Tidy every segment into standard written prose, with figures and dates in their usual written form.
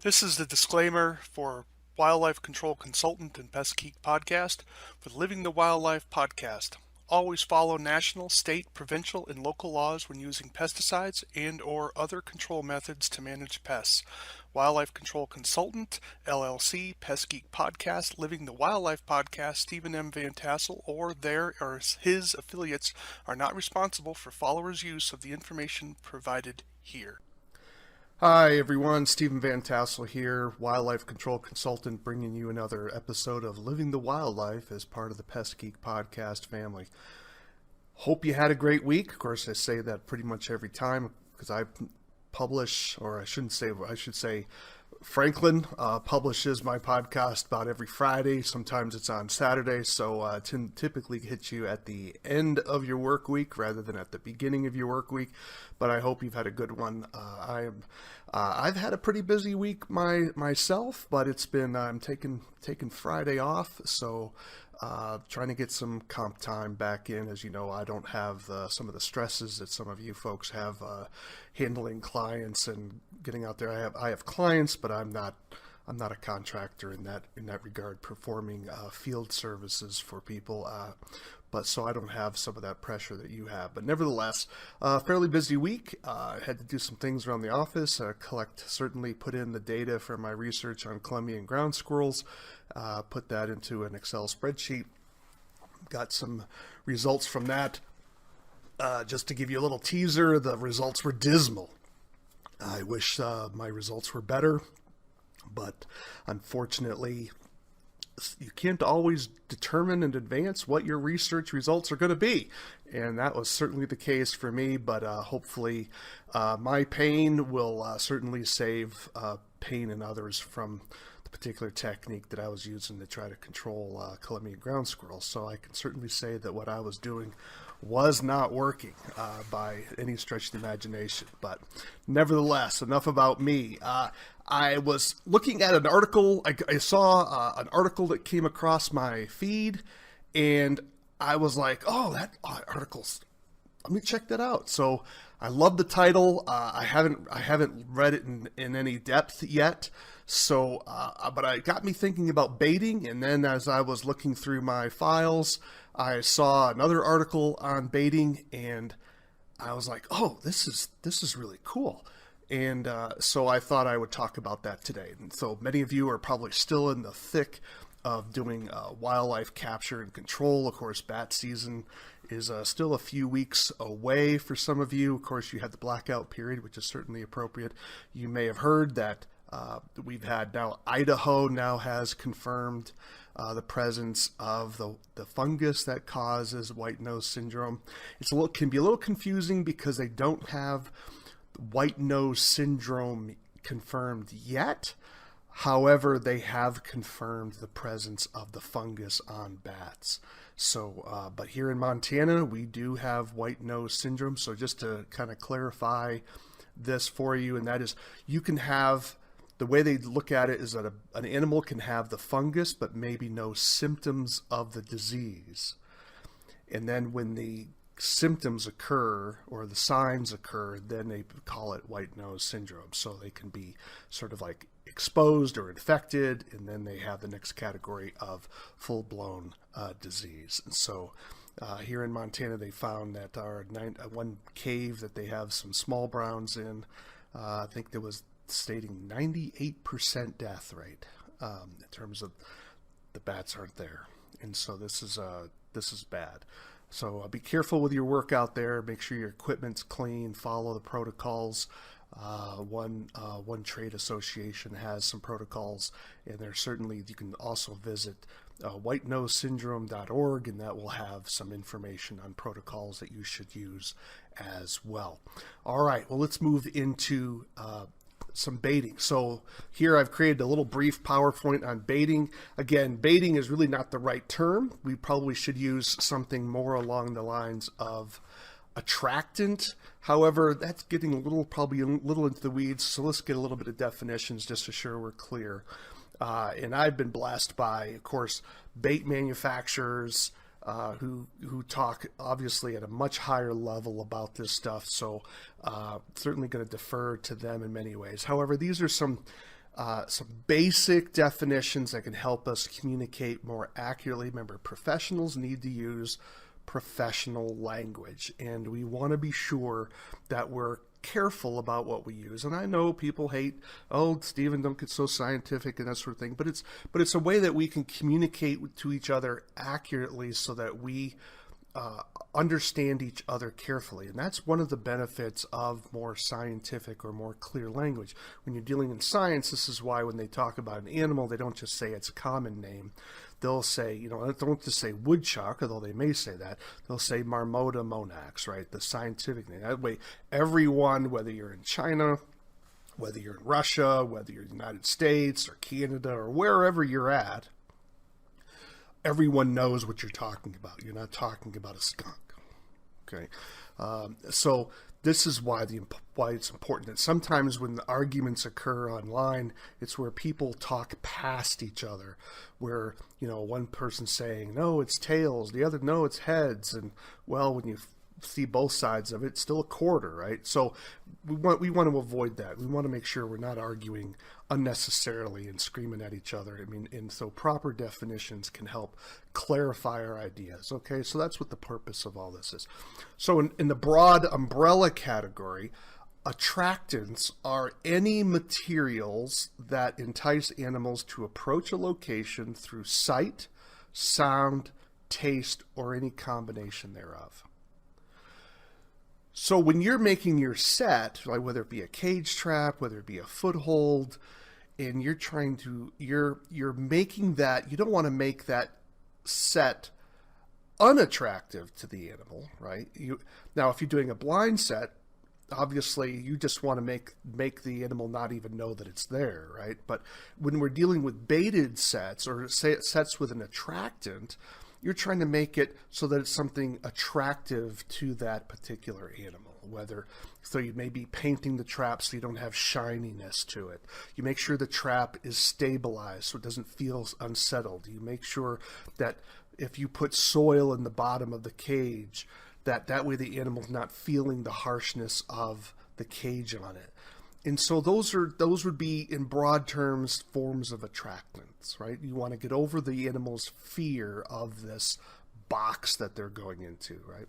This is the disclaimer for Wildlife Control Consultant and Pest Geek Podcast for the Living the Wildlife podcast. Always follow national, state, provincial, and local laws when using pesticides and or other control methods to manage pests. Wildlife Control Consultant, LLC, Pest Geek Podcast, Living the Wildlife Podcast, Stephen M. Vantassel, or their or his affiliates are not responsible for followers' use of the information provided here. Hi everyone, Stephen Vantassel here, Wildlife Control Consultant, bringing you another episode of Living the Wildlife as part of the Pest Geek Podcast family. Hope you had a great week. Of course, I say that pretty much every time because I publish, or I should say Franklin publishes my podcast about every Friday. Sometimes it's on Saturday, so typically hit you at the end of your work week rather than at the beginning of your work week. But I hope you've had a good one. I've had a pretty busy week myself, but it's been I'm taking Friday off, so trying to get some comp time back in. As you know, I don't have some of the stresses that some of you folks have handling clients and getting out there. I have clients, but I'm not a contractor in that regard, performing field services for people. But so I don't have some of that pressure that you have. But nevertheless, fairly busy week. I had to do some things around the office, certainly put in the data for my research on Colombian ground squirrels, put that into an Excel spreadsheet. Got some results from that. Just to give you a little teaser, the results were dismal. I wish my results were better, but unfortunately, you can't always determine in advance what your research results are going to be. And that was certainly the case for me, but hopefully my pain will certainly save pain in others from the particular technique that I was using to try to control Colombian ground squirrels. So I can certainly say that what I was doing was not working by any stretch of the imagination. But nevertheless, enough about me. I was looking at an article. I saw an article that came across my feed, and I was like, "Oh, that article's. Let me check that out." So I love the title. I haven't read it in any depth yet. So, but it got me thinking about baiting. And then as I was looking through my files, I saw another article on baiting, and I was like, "Oh, this is really cool." And so I thought I would talk about that today. And so many of you are probably still in the thick of doing wildlife capture and control. Of course, bat season is still a few weeks away for some of you. Of course, you had the blackout period, which is certainly appropriate. You may have heard that we've had now Idaho now has confirmed the presence of the fungus that causes white nose syndrome. Can be a little confusing because they don't have white nose syndrome confirmed yet. However, they have confirmed the presence of the fungus on bats. So, but here in Montana, we do have white nose syndrome. So just to kind of clarify this for you, and that is, you can have, the way they look at it is that an animal can have the fungus, but maybe no symptoms of the disease. And then when the symptoms occur or the signs occur, then they call it white nose syndrome. So they can be sort of like exposed or infected, and then they have the next category of full-blown disease. And so here in Montana, they found that one cave that they have some small browns in, I think there was stating 98% death rate in terms of the bats aren't there. And so this is bad. So be careful with your work out there. Make sure your equipment's clean. Follow the protocols. One trade association has some protocols, and there's certainly, you can also visit whitenosesyndrome.org, and that will have some information on protocols that you should use as well. All right, well, let's move into some baiting. So here I've created a little brief PowerPoint on baiting. Again, baiting is really not the right term. We probably should use something more along the lines of attractant. However, that's getting probably a little into the weeds. So let's get a little bit of definitions just to ensure we're clear. And I've been blessed by, of course, bait manufacturers, who talk obviously at a much higher level about this stuff. So certainly going to defer to them in many ways. However, these are some some basic definitions that can help us communicate more accurately. Remember, professionals need to use professional language, and we want to be sure that we're careful about what we use. And I know people hate, oh, Stephen, don't get so scientific and that sort of thing, but it's a way that we can communicate to each other accurately so that we understand each other carefully. And that's one of the benefits of more scientific or more clear language. When you're dealing in science, this is why when they talk about an animal, they don't just say its common name. They'll say, they don't just say woodchuck, although they may say that. They'll say Marmota monax, right? The scientific name. That way, everyone, whether you're in China, whether you're in Russia, whether you're in the United States or Canada or wherever you're at, everyone knows what you're talking about. You're not talking about a skunk. Okay, so this is why it's important. And sometimes when the arguments occur online, it's where people talk past each other, where one person's saying no, it's tails, the other no, it's heads, and well, when you see both sides of it, it's still a quarter, right? So we want to avoid that. We want to make sure we're not arguing unnecessarily and screaming at each other. I mean, and so proper definitions can help clarify our ideas. Okay, so that's what the purpose of all this is. So in the broad umbrella category, attractants are any materials that entice animals to approach a location through sight, sound, taste, or any combination thereof. So when you're making your set, like whether it be a cage trap, whether it be a foothold, and you're making that, you don't want to make that set unattractive to the animal, right? Now, if you're doing a blind set, obviously you just want to make the animal not even know that it's there, right? But when we're dealing with baited sets or sets with an attractant, you're trying to make it so that it's something attractive to that particular animal. So you may be painting the trap so you don't have shininess to it. You make sure the trap is stabilized so it doesn't feel unsettled. You make sure that if you put soil in the bottom of the cage, that way the animal's not feeling the harshness of the cage on it. And so those would be, in broad terms, forms of attractants, right? You want to get over the animal's fear of this box that they're going into, right?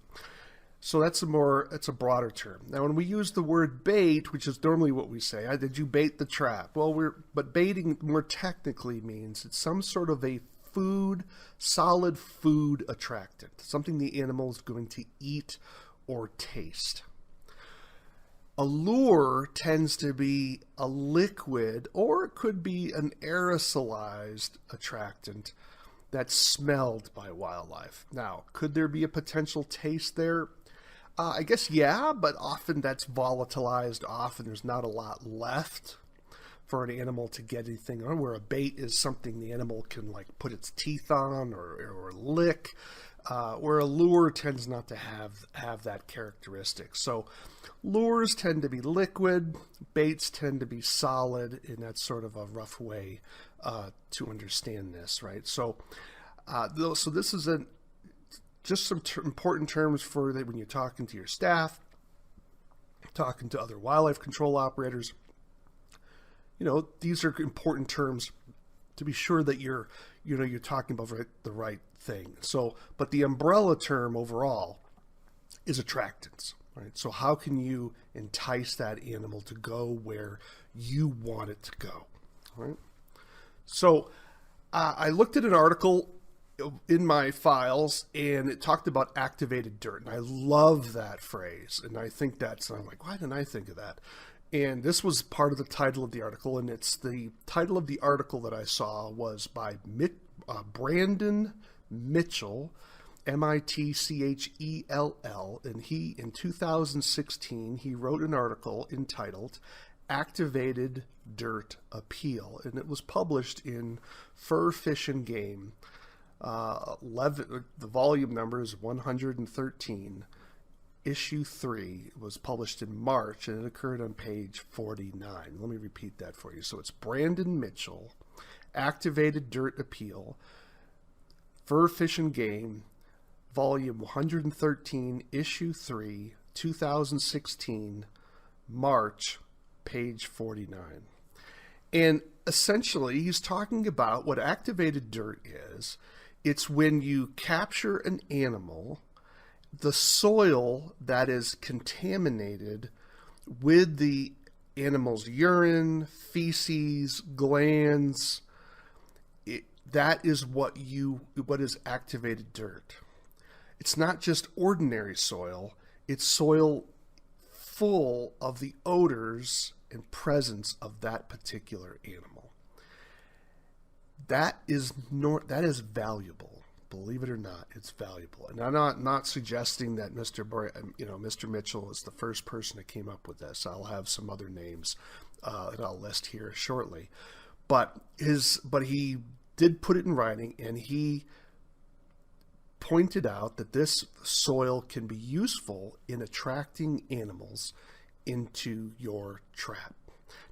So that's a broader term. Now, when we use the word bait, which is normally what we say, did you bait the trap? Well, but baiting more technically means it's some sort of a solid food attractant, something the animal is going to eat or taste. A lure tends to be a liquid, or it could be an aerosolized attractant that's smelled by wildlife. Now, could there be a potential taste there? I guess yeah, but often that's volatilized off and there's not a lot left for an animal to get anything on, where a bait is something the animal can like put its teeth on or lick, where a lure tends not to have that characteristic. So lures tend to be liquid, baits tend to be solid, and that's sort of a rough way to understand this, right? So this is just some important terms for that when you're talking to your staff, talking to other wildlife control operators. These are important terms to be sure that you're talking about the right thing. So, but the umbrella term overall is attractants, right? So how can you entice that animal to go where you want it to go, right? So I looked at an article in my files and it talked about activated dirt, and I love that phrase, and I think I'm like, why didn't I think of that? And this was part of the title of the article, and it's the title of the article that I saw was by Brandon Mitchell, Mitchell, and he, in 2016, he wrote an article entitled Activated Dirt Appeal, and it was published in Fur, Fish, and Game. The volume number is 113. Issue 3 was published in March, and it occurred on page 49. Let me repeat that for you. So it's Brandon Mitchell, Activated Dirt Appeal, Fur, Fish, and Game, volume 113, issue 3, 2016, March, page 49. And essentially, he's talking about what activated dirt is. It's when you capture an animal, the soil that is contaminated with the animal's urine, feces, glands, that is what is activated dirt. It's not just ordinary soil, it's soil full of the odors and presence of that particular animal. That is valuable. Believe it or not, it's valuable. And I'm not suggesting that Mr. Mitchell is the first person that came up with this. I'll have some other names that I'll list here shortly. But he did put it in writing, and he pointed out that this soil can be useful in attracting animals into your trap.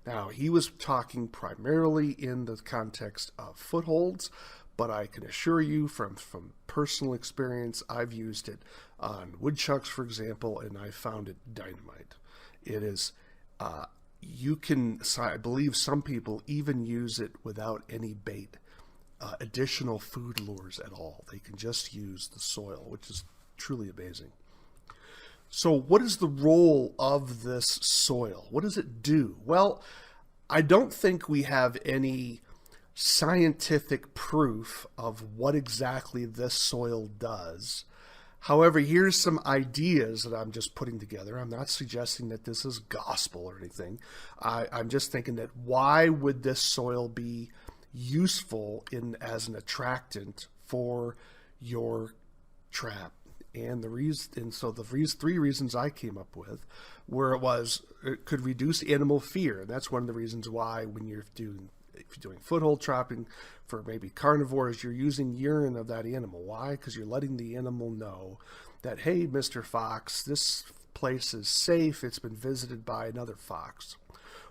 Now, he was talking primarily in the context of footholds, but I can assure you from personal experience, I've used it on woodchucks, for example, and I found it dynamite. It is, I believe some people even use it without any bait, additional food lures at all. They can just use the soil, which is truly amazing. So what is the role of this soil? What does it do? Well, I don't think we have any scientific proof of what exactly this soil does. However, here's some ideas that I'm just putting together. I'm not suggesting that this is gospel or anything. I'm just thinking that why would this soil be useful as an attractant for your trap? And so the three reasons I came up with were it could reduce animal fear. And that's one of the reasons why if you're doing foothold trapping for maybe carnivores, you're using urine of that animal. Why? Because you're letting the animal know that, hey, Mr. Fox, this place is safe. It's been visited by another fox.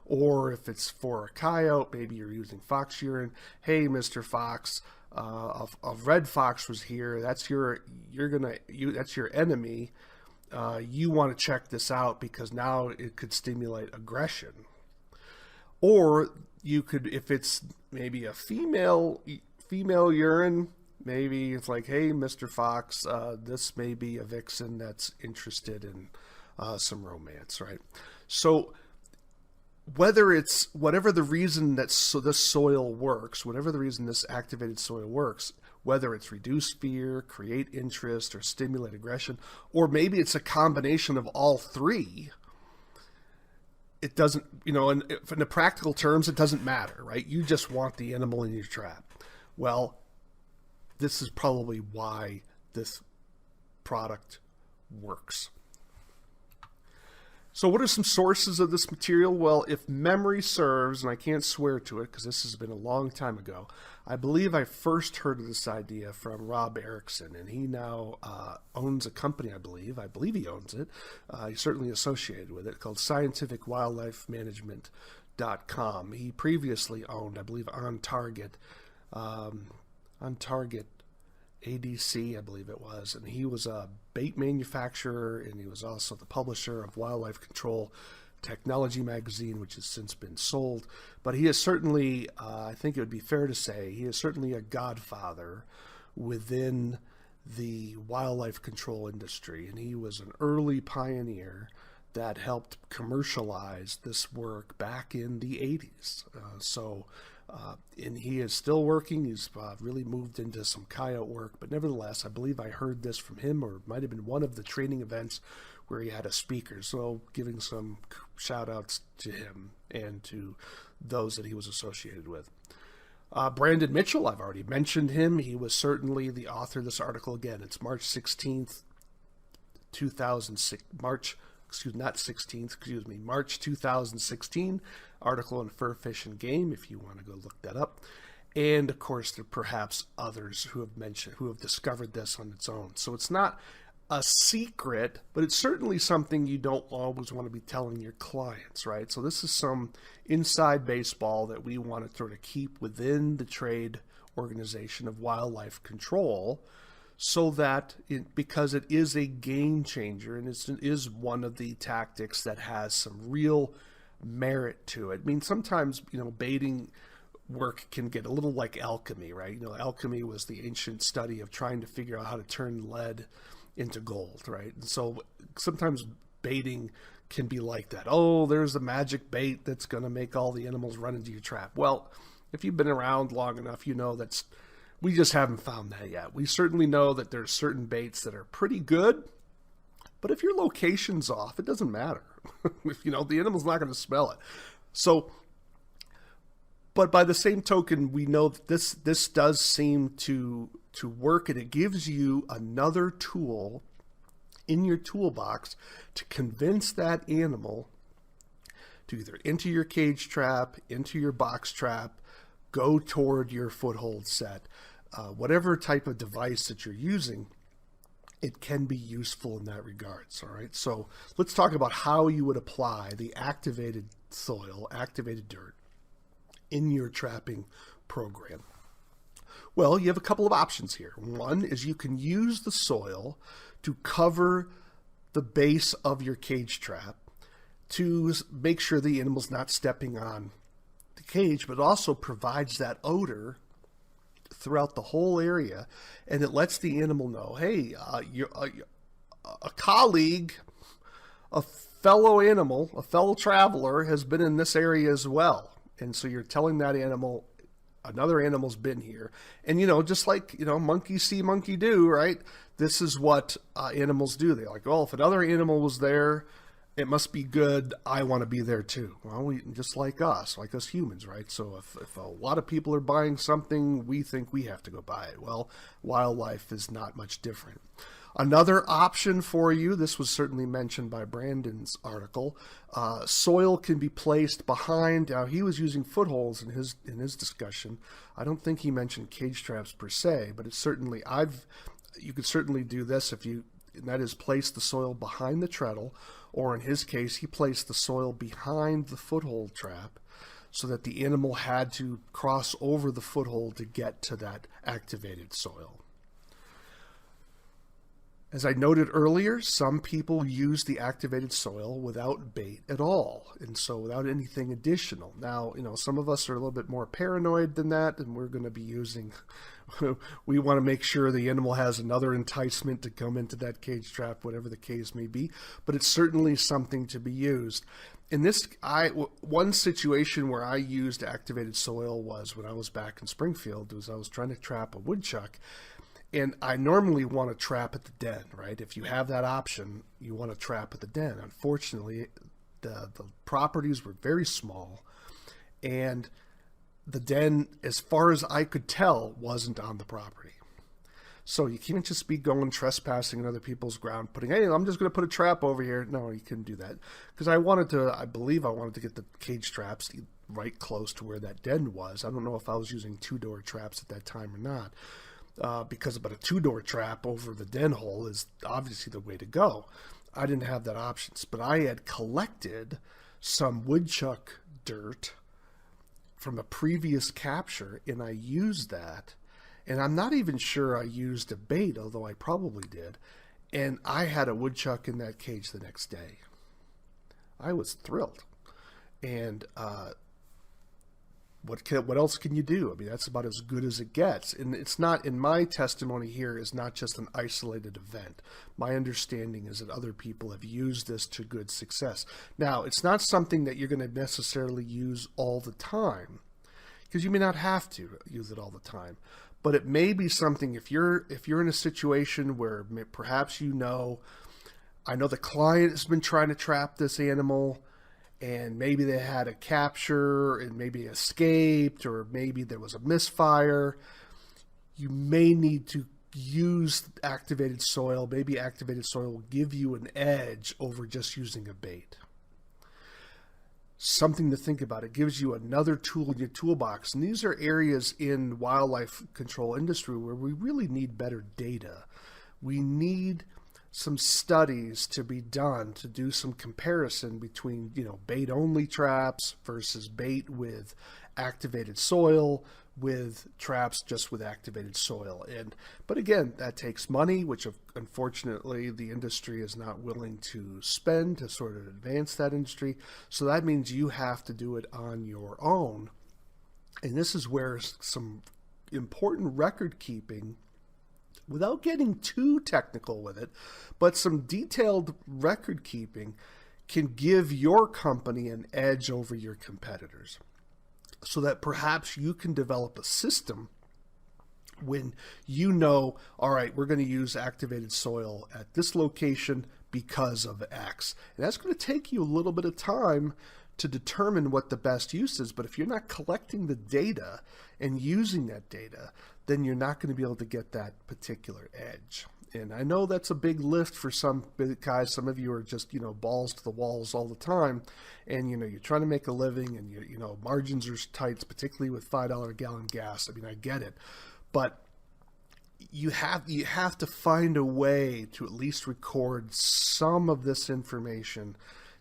Or if it's for a coyote, maybe you're using fox urine. Hey, Mr. Fox, a red fox was here. That's your enemy. You want to check this out because now it could stimulate aggression. Or you could, if it's maybe a female urine, maybe it's like, hey, Mr. Fox, this may be a vixen that's interested in some romance, right? So whatever the reason that this soil works, whatever the reason this activated soil works, whether it's reduce fear, create interest, or stimulate aggression, or maybe it's a combination of all three, it doesn't, in the practical terms, it doesn't matter, right? You just want the animal in your trap. Well, this is probably why this product works. So what are some sources of this material? Well, if memory serves, and I can't swear to it because this has been a long time ago, I believe I first heard of this idea from Rob Erickson, and he now owns a company, I believe he owns it. He's certainly associated with it, called scientificwildlifemanagement.com. He previously owned, I believe, On Target ADC, I believe it was, and he was a bait manufacturer, and he was also the publisher of Wildlife Control Technology magazine, which has since been sold. But he is certainly, I think it would be fair to say, he is certainly a godfather within the wildlife control industry, and he was an early pioneer that helped commercialize this work back in the 80s. And he is still working. He's really moved into some coyote work, but nevertheless, I believe I heard this from him, or it might have been one of the training events where he had a speaker. So giving some shout outs to him and to those that he was associated with. Brandon Mitchell, I've already mentioned him. He was certainly the author of this article. Again, it's March 16th, 2006, March 2016 article on fur, fish, and game, if you want to go look that up. And of course, there are perhaps others who have discovered this on its own. So it's not a secret, but it's certainly something you don't always want to be telling your clients, right? So this is some inside baseball that we want to sort of keep within the trade organization of wildlife control, so that because it is a game changer, and it is one of the tactics that has some real merit to it. I mean, sometimes, baiting work can get a little like alchemy, right? Alchemy was the ancient study of trying to figure out how to turn lead into gold, right? And so sometimes baiting can be like that. Oh, there's a magic bait that's going to make all the animals run into your trap. Well, if you've been around long enough, we just haven't found that yet. We certainly know that there's certain baits that are pretty good, but if your location's off, it doesn't matter. If the animal's not going to smell it. So, but by the same token, we know that this does seem to work, and it gives you another tool in your toolbox to convince that animal to either into your cage trap, into your box trap, go toward your foothold set. Whatever type of device that you're using, it can be useful in that regards. All right, so let's talk about how you would apply the activated soil, activated dirt in your trapping program. Well, you have a couple of options here. One is you can use the soil to cover the base of your cage trap to make sure the animal's not stepping on the cage, but also provides that odor throughout the whole area, and it lets the animal know, hey, a colleague, a fellow animal, a fellow traveler has been in this area as well. And so you're telling that animal, another animal's been here. And, just like, monkey see, monkey do, right? This is what animals do. They're like, well, if another animal was there, it must be good. I want to be there too. Well, just like us humans, right? So if a lot of people are buying something, we think we have to go buy it. Well, wildlife is not much different. Another option for you, this was certainly mentioned by Brandon's article, soil can be placed behind. Now, he was using footholds in his discussion. I don't think he mentioned cage traps per se, but it's certainly, you could certainly do this and that is place the soil behind the treadle, or in his case, he placed the soil behind the foothold trap so that the animal had to cross over the foothold to get to that activated soil. As I noted earlier, some people use the activated soil without bait at all, and so without anything additional. Now, some of us are a little bit more paranoid than that, and we're going to be we want to make sure the animal has another enticement to come into that cage trap, whatever the case may be, but it's certainly something to be used. In one situation where I used activated soil was when I was back in Springfield. I was trying to trap a woodchuck. And I normally want to trap at the den, right? If you have that option, you want to trap at the den. Unfortunately, the properties were very small, and the den, as far as I could tell, wasn't on the property. So you can't just be going trespassing on other people's ground, hey, I'm just going to put a trap over here. No, you couldn't do that. Because I wanted to get the cage traps right close to where that den was. I don't know if I was using two-door traps at that time or not. Because about a two-door trap over the den hole is obviously the way to go. I didn't have that option, but I had collected some woodchuck dirt from a previous capture, and I used that. And I'm not even sure I used a bait, although I probably did. And I had a woodchuck in that cage the next day. I was thrilled. And what else can you do? I mean, that's about as good as it gets. And it's not, in my testimony here, is not just an isolated event. My understanding is that other people have used this to good success. Now, it's not something that you're going to necessarily use all the time, because you may not have to use it all the time. But it may be something, if you're in a situation where perhaps I know the client has been trying to trap this animal, and maybe they had a capture and maybe escaped, or maybe there was a misfire, you may need to use activated soil. Maybe activated soil will give you an edge over just using a bait. Something to think about. It gives you another tool in your toolbox. And these are areas in wildlife control industry where we really need better data. We need some studies to be done to do some comparison between, bait only traps versus bait with activated soil, with traps just with activated soil. But again, that takes money, which unfortunately the industry is not willing to spend to sort of advance that industry. So that means you have to do it on your own. And this is where some important record keeping, without getting too technical with it, but some detailed record keeping can give your company an edge over your competitors, so that perhaps you can develop a system when all right, we're going to use activated soil at this location because of X. And that's going to take you a little bit of time to determine what the best use is. But if you're not collecting the data and using that data, then you're not going to be able to get that particular edge. And I know that's a big lift for some big guys. Some of you are just, balls to the walls all the time. And, you're trying to make a living and, margins are tight, particularly with $5 a gallon gas. I mean, I get it. But you have to find a way to at least record some of this information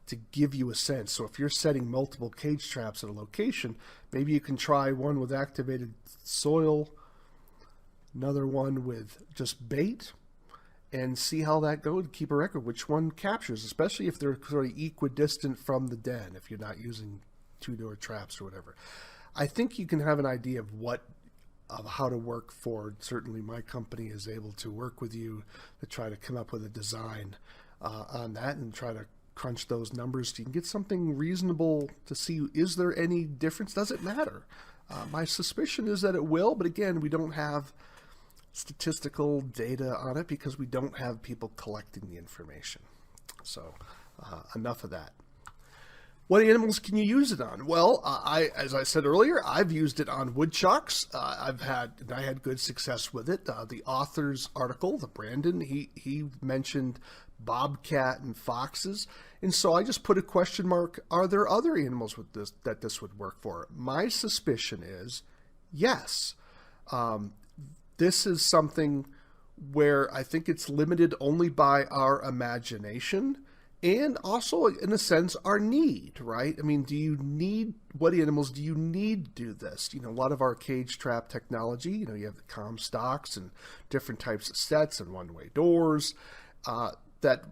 to give you a sense. So if you're setting multiple cage traps at a location, maybe you can try one with activated soil, another one with just bait, and see how that goes. Keep a record which one captures, especially if they're sort of equidistant from the den, if you're not using two-door traps or whatever. I think you can have an idea of how to work forward. Certainly my company is able to work with you to try to come up with a design on that and try to crunch those numbers so you can get something reasonable to see, is there any difference? Does it matter? My suspicion is that it will, but again, we don't have statistical data on it because we don't have people collecting the information. So enough of that. What animals can you use it on? Well, as I said earlier, I've used it on woodchucks. I had good success with it. The author's article, the Brandon, he mentioned bobcat and foxes, and so I just put a question mark. Are there other animals with this would work for? My suspicion is yes. This is something where I think it's limited only by our imagination and also, in a sense, our need, right? I mean, what animals do you need to do this? A lot of our cage trap technology, you have the Comstocks and different types of sets and one-way doors, that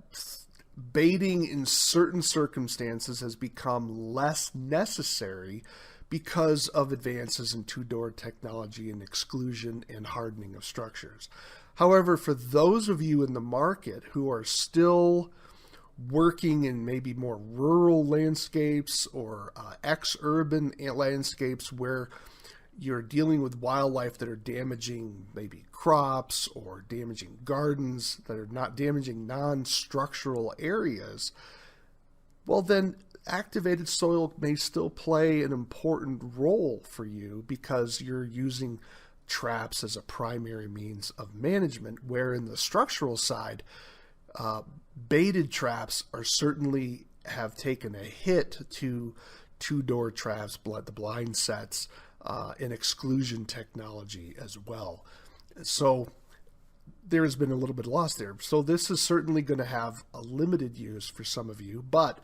baiting in certain circumstances has become less necessary because of advances in two-door technology and exclusion and hardening of structures. However, for those of you in the market who are still working in maybe more rural landscapes or ex-urban landscapes where you're dealing with wildlife that are damaging maybe crops or damaging gardens, that are not damaging non-structural areas, well then activated soil may still play an important role for you because you're using traps as a primary means of management, where in the structural side, baited traps are certainly have taken a hit to two-door traps, the blind sets, and exclusion technology as well. So there has been a little bit of loss there. So this is certainly going to have a limited use for some of you, but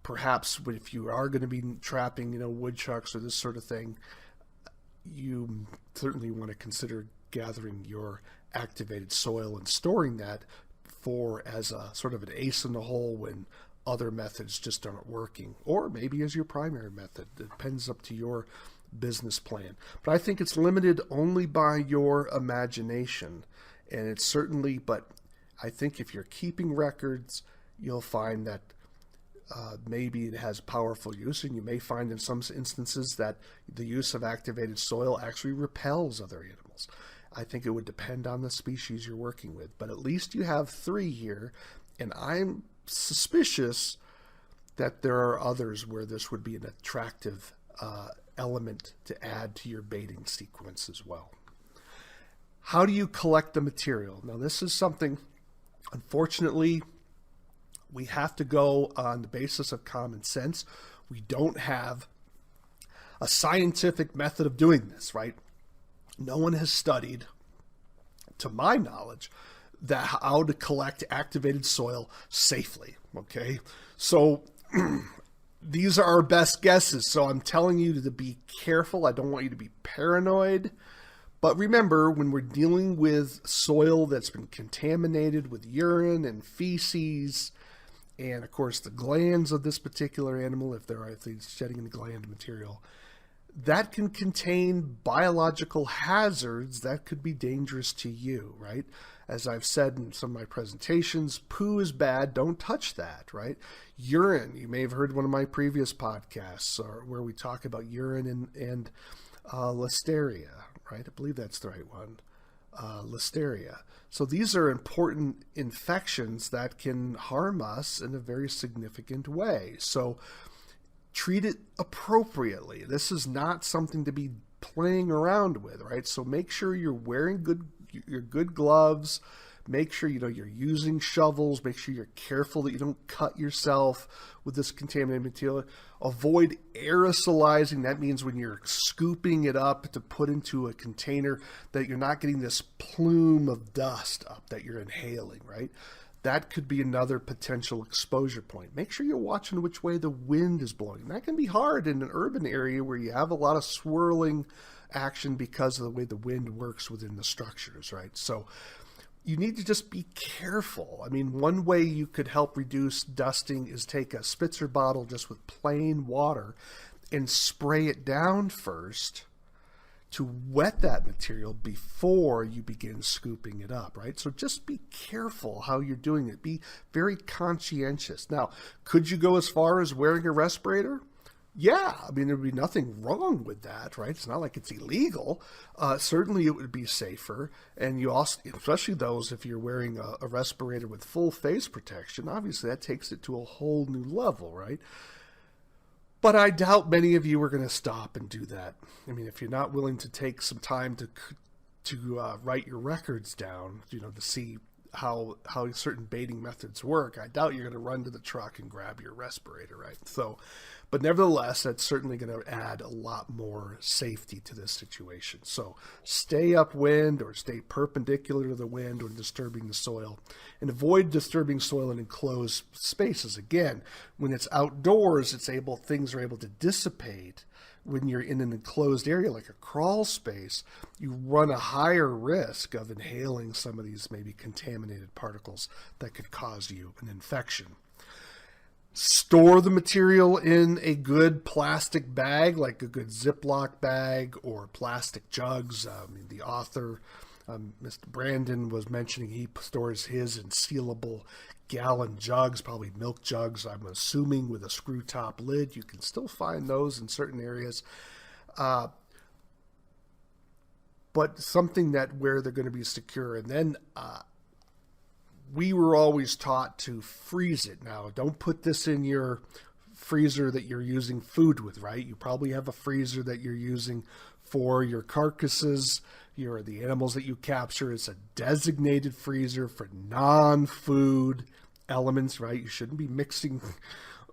perhaps if you are going to be trapping, woodchucks or this sort of thing, you certainly want to consider gathering your activated soil and storing that as a sort of an ace in the hole when other methods just aren't working, or maybe as your primary method. It depends up to your business plan. But I think it's limited only by your imagination, and it's certainly, but I think if you're keeping records, you'll find that maybe it has powerful use, and you may find in some instances that the use of activated soil actually repels other animals. I think it would depend on the species you're working with, but at least you have 3 here, and I'm suspicious that there are others where this would be an attractive element to add to your baiting sequence as well. How do you collect the material? Now, this is something, unfortunately, we have to go on the basis of common sense. We don't have a scientific method of doing this, right? No one has studied, to my knowledge, that how to collect activated soil safely. Okay, so these are our best guesses. So I'm telling you to be careful. I don't want you to be paranoid. But remember, when we're dealing with soil that's been contaminated with urine and feces, and of course the glands of this particular animal, if it's shedding any gland material, that can contain biological hazards that could be dangerous to you, right? As I've said in some of my presentations, poo is bad. Don't touch that, right? Urine, you may have heard one of my previous podcasts where we talk about urine and listeria, right? I believe that's the right one. Listeria. So these are important infections that can harm us in a very significant way. So treat it appropriately. This is not something to be playing around with, right? So make sure you're wearing your good gloves. Make sure you're using shovels. Make sure you're careful that you don't cut yourself with this contaminated material. Avoid aerosolizing. That means when you're scooping it up to put into a container that you're not getting this plume of dust up that you're inhaling, right? That could be another potential exposure point. Make sure you're watching which way the wind is blowing. That can be hard in an urban area where you have a lot of swirling action because of the way the wind works within the structures, right? So you need to just be careful. I mean, one way you could help reduce dusting is take a spitzer bottle just with plain water and spray it down first to wet that material before you begin scooping it up, right? So just be careful how you're doing it. Be very conscientious. Now, could you go as far as wearing a respirator? Yeah, I mean, there would be nothing wrong with that, right? It's not like it's illegal. Certainly it would be safer. And you also, especially those, if you're wearing a respirator with full face protection, obviously that takes it to a whole new level, right? But I doubt many of you are going to stop and do that. I mean, if you're not willing to take some time to write your records down, to see how certain baiting methods work, I doubt you're going to run to the truck and grab your respirator, right? So, but nevertheless, that's certainly going to add a lot more safety to this situation. So stay upwind or stay perpendicular to the wind when disturbing the soil, and avoid disturbing soil in enclosed spaces. Again, when it's outdoors, things are able to dissipate. When you're in an enclosed area like a crawl space, you run a higher risk of inhaling some of these maybe contaminated particles that could cause you an infection. Store the material in a good plastic bag, like a good Ziploc bag or plastic jugs. The author, Mr. Brandon, was mentioning he stores his in sealable gallon jugs, probably milk jugs, I'm assuming, with a screw top lid. You can still find those in certain areas. But something where they're going to be secure. And then we were always taught to freeze it. Now, don't put this in your freezer that you're using food with, right? You probably have a freezer that you're using for your carcasses, the animals that you capture. It's a designated freezer for non-food elements, right? You shouldn't be mixing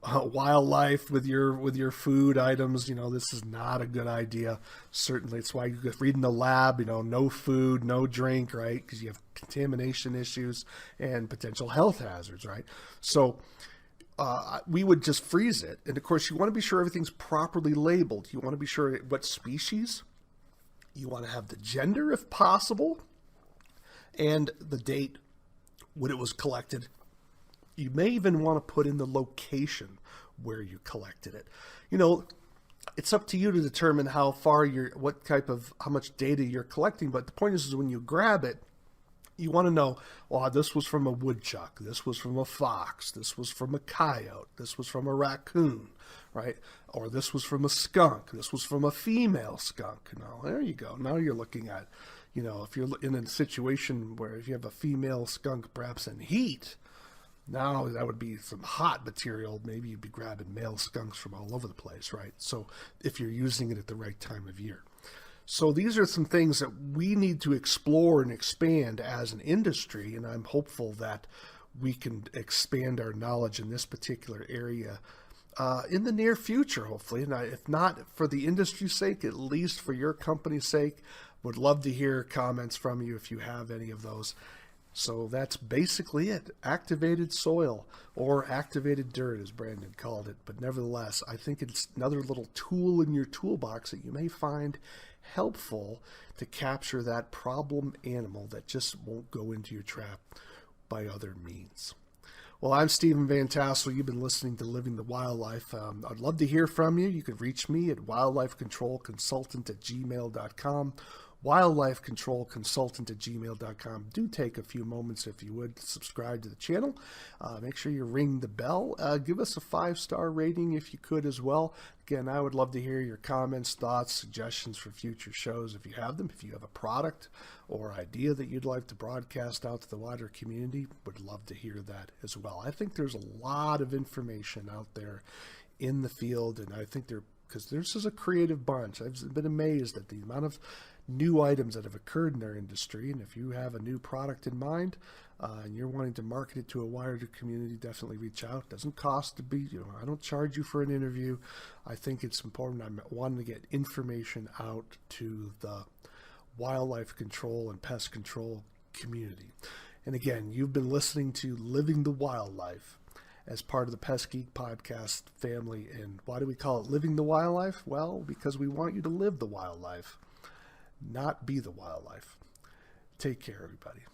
wildlife with your food items. This is not a good idea. Certainly, it's why you read in the lab, no food, no drink, right? Because you have contamination issues and potential health hazards, right? So we would just freeze it. And of course, you want to be sure everything's properly labeled. You want to be sure what species. You want to have the gender if possible, and the date when it was collected. You may even want to put in the location where you collected it. It's up to you to determine how much data you're collecting. But the point is when you grab it, you want to know, well, this was from a woodchuck, this was from a fox, this was from a coyote, this was from a raccoon, right? Or this was from a skunk, this was from a female skunk. There you go. Now you're looking at, if you're in a situation where if you have a female skunk perhaps in heat, now that would be some hot material. Maybe you'd be grabbing male skunks from all over the place, right? So if you're using it at the right time of year. So these are some things that we need to explore and expand as an industry, and I'm hopeful that we can expand our knowledge in this particular area in the near future, hopefully. And if not for the industry's sake, at least for your company's sake, would love to hear comments from you if you have any of those. So that's basically it. Activated soil, or activated dirt, as Brandon called it. But nevertheless, I think it's another little tool in your toolbox that you may find helpful to capture that problem animal that just won't go into your trap by other means. Well, I'm Stephen Vantassel. You've been listening to Living the Wildlife. I'd love to hear from you. You can reach me at wildlifecontrolconsultant@gmail.com. wildlifecontrolconsultant@gmail.com. Do take a few moments, if you would, to subscribe to the channel. Make sure you ring the bell. Give us a 5-star rating if you could as well. Again, I would love to hear your comments, thoughts, suggestions for future shows if you have them. If you have a product or idea that you'd like to broadcast out to the wider community, would love to hear that as well. I think there's a lot of information out there in the field, and I think because this is a creative bunch. I've been amazed at the amount of new items that have occurred in our industry, and if you have a new product in mind and you're wanting to market it to a wider community, definitely reach out. It doesn't cost to be, I don't charge you for an interview. I think it's important. I'm wanting to get information out to the wildlife control and pest control community. And again, you've been listening to Living the Wildlife as part of the Pest Geek podcast family. And why do we call it Living the Wildlife? Well, because we want you to live the wildlife, not be the wildlife. Take care, everybody.